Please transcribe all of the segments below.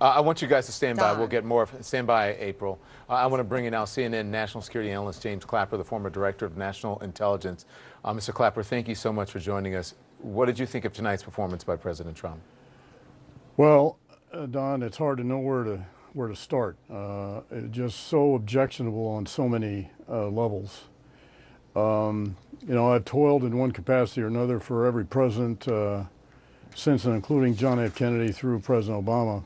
I want you guys to stand by. We'll Don. get more. Stand by, April. I want to bring in now CNN national security analyst James Clapper, the former director of national intelligence. Mr. Clapper, thank you so much for joining us. What did you think of tonight's performance by President Trump? Well, Don, it's hard to know where to start. It's just so objectionable on so many levels. You know, I've toiled in one capacity or another for every president since and including John F. Kennedy through President Obama.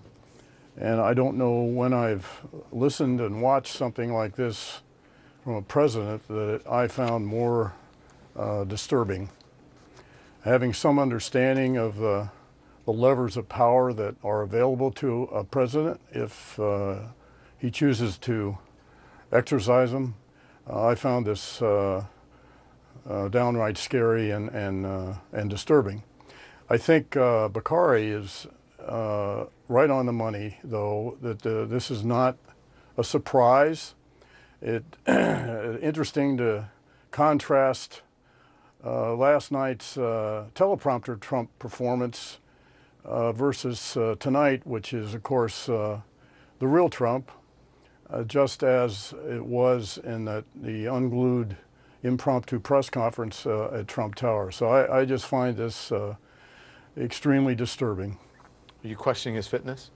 And I don't know when I've listened and watched something like this from a president that I found more disturbing. Having some understanding of the levers of power that are available to a president if he chooses to exercise them, I found this downright scary and disturbing. I think Bakari is right on the money, though, that this is not a surprise. Interesting to contrast last night's teleprompter Trump performance versus tonight, which is, of course, the real Trump, just as it was in the unglued impromptu press conference at Trump Tower. So I just find this extremely disturbing. Are you questioning his fitness?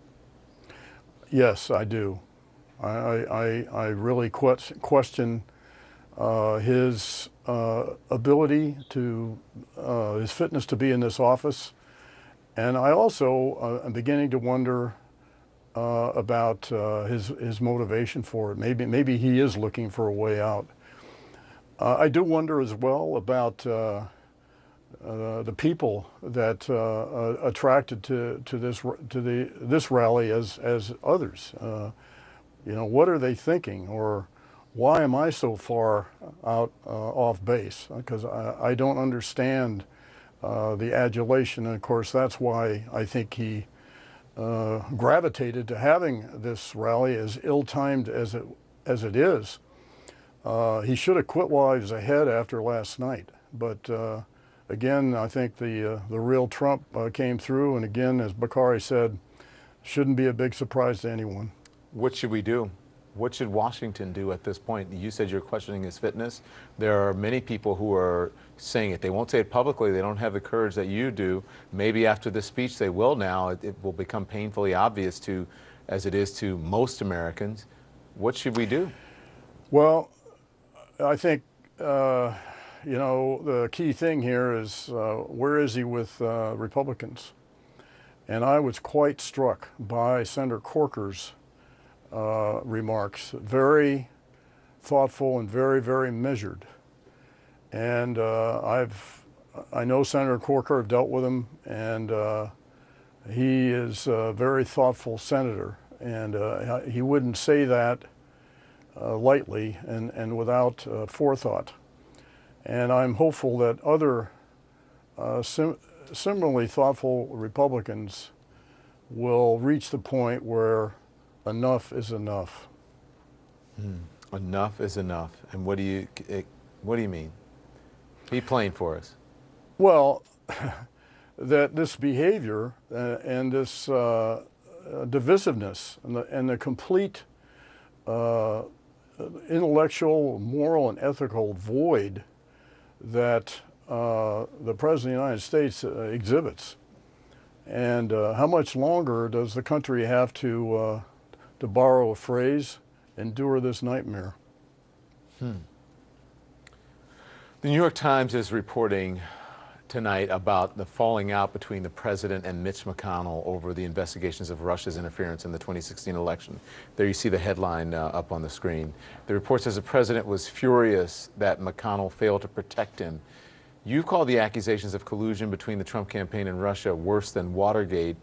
Yes, I do. I really question his ability to, his fitness to be in this office. And I also am beginning to wonder about his motivation for it. Maybe he is looking for a way out. I do wonder as well about the people that attracted to this rally as others. You know, what are they thinking, or why am I so far out off base? Because I don't understand the adulation, and of course that's why I think he gravitated to having this rally as ill-timed as it is. He should have quit while he was ahead after last night, but again, I think the real Trump came through, and again, as Bakari said, shouldn't be a big surprise to anyone. What should we do? What should Washington do at this point? You said you're questioning his fitness. There are many people who are saying it. They won't say it publicly. They don't have the courage that you do. Maybe after this speech they will now. It will become painfully obvious to, as it is to most Americans. What should we do? Well, I think, you know, the key thing here is where is he with Republicans? And I was quite struck by Senator Corker's remarks. Very thoughtful and very, very measured. And I know Senator Corker, I've dealt with him, and he is a very thoughtful senator. And he wouldn't say that lightly and without forethought. And I'm hopeful that other similarly thoughtful Republicans will reach the point where enough is enough. Enough is enough. And what do you mean? Be plain for us. Well, that this behavior and this divisiveness and the complete intellectual, moral, and ethical void that the President of the United States exhibits. And how much longer does the country have to borrow a phrase, endure this nightmare? The New York Times is reporting tonight about the falling out between the president and Mitch McConnell over the investigations of Russia's interference in the 2016 election. There you see the headline up on the screen. The report says the president was furious that McConnell failed to protect him. You call the accusations of collusion between the Trump campaign and Russia worse than Watergate.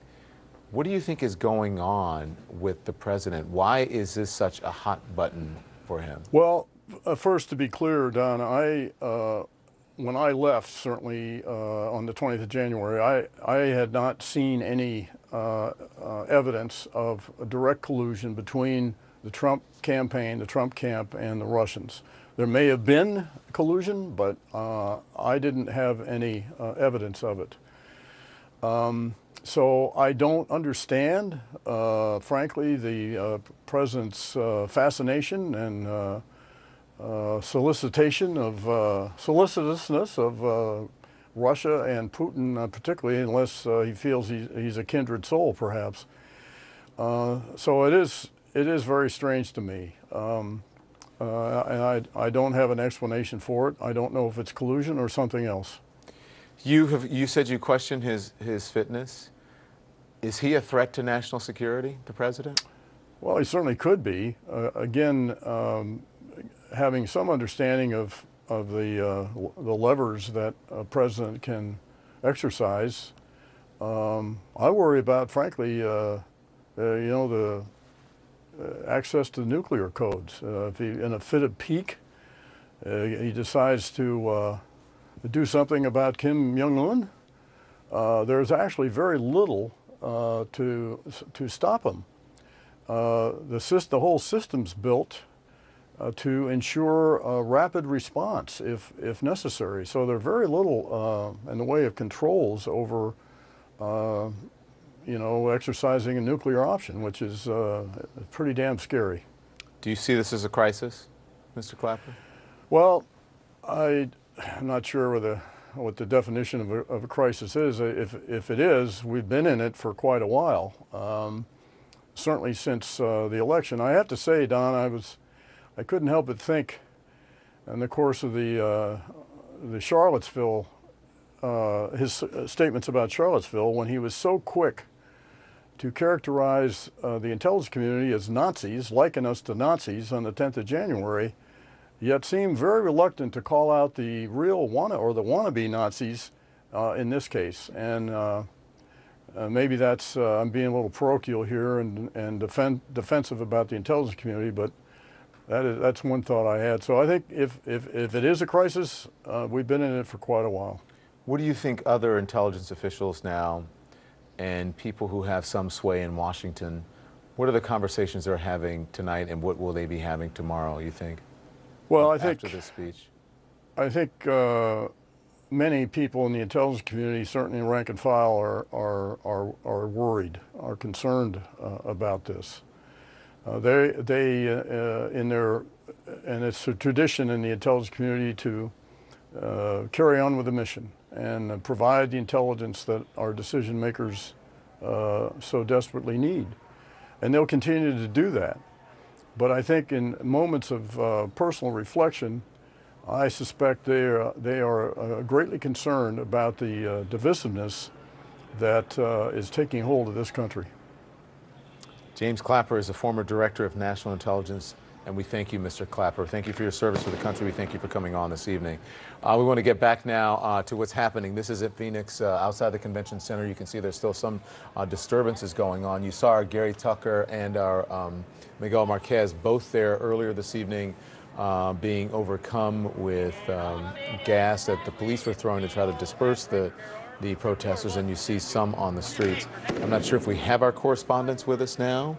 What do you think is going on with the president? Why is this such a hot button for him? Well, first, to be clear, Don, when I left, certainly on the 20th of January, I had not seen any evidence of a direct collusion between the Trump campaign, the Trump camp, and the Russians. There may have been collusion, but I didn't have any evidence of it. So I don't understand, frankly, the president's fascination and solicitousness of Russia and Putin, particularly, unless he feels he's a kindred soul, perhaps. So it is very strange to me, and I don't have an explanation for it. I don't know if it's collusion or something else. You said you question his fitness. Is he a threat to national security, the president? Well, he certainly could be. Again, having some understanding of the levers that a president can exercise, I worry about, frankly, the access to nuclear codes. If he, in a fit of pique, he decides to do something about Kim Jong-un, there's actually very little to stop him. The whole system's built to ensure a rapid response if necessary. So there's very little in the way of controls over exercising a nuclear option, which is pretty damn scary. Do you see this as a crisis, Mr. Clapper? Well, I'm not sure what the definition of a crisis is. If it is, we've been in it for quite a while, certainly since the election. I have to say, Don, I couldn't help but think in the course of the Charlottesville, his statements about Charlottesville, when he was so quick to characterize the intelligence community as Nazis, liken us to Nazis on the 10th of January, yet seemed very reluctant to call out the real wannabe Nazis in this case. And maybe that's, I'm being a little parochial here and defensive about the intelligence community, but that's one thought I had. So I think if it is a crisis, we've been in it for quite a while. What do you think other intelligence officials now and people who have some sway in Washington, what are the conversations they're having tonight and what will they be having tomorrow, you think? Well, after this speech? I think many people in the intelligence community, certainly rank and file, are worried, are concerned about this. And it's a tradition in the intelligence community to carry on with the mission and provide the intelligence that our decision makers so desperately need. And they'll continue to do that. But I think in moments of personal reflection, I suspect they are greatly concerned about the divisiveness that is taking hold of this country. James Clapper is a former director of national intelligence, and we thank you, Mr. Clapper. Thank you for your service to the country. We thank you for coming on this evening. We want to get back now to what's happening. This is at Phoenix, outside the convention center. You can see there's still some disturbances going on. You saw our Gary Tucker and our Miguel Marquez both there earlier this evening, being overcome with gas that the police were throwing to try to disperse the protesters, and you see some on the streets. I'm not sure if we have our correspondents with us now.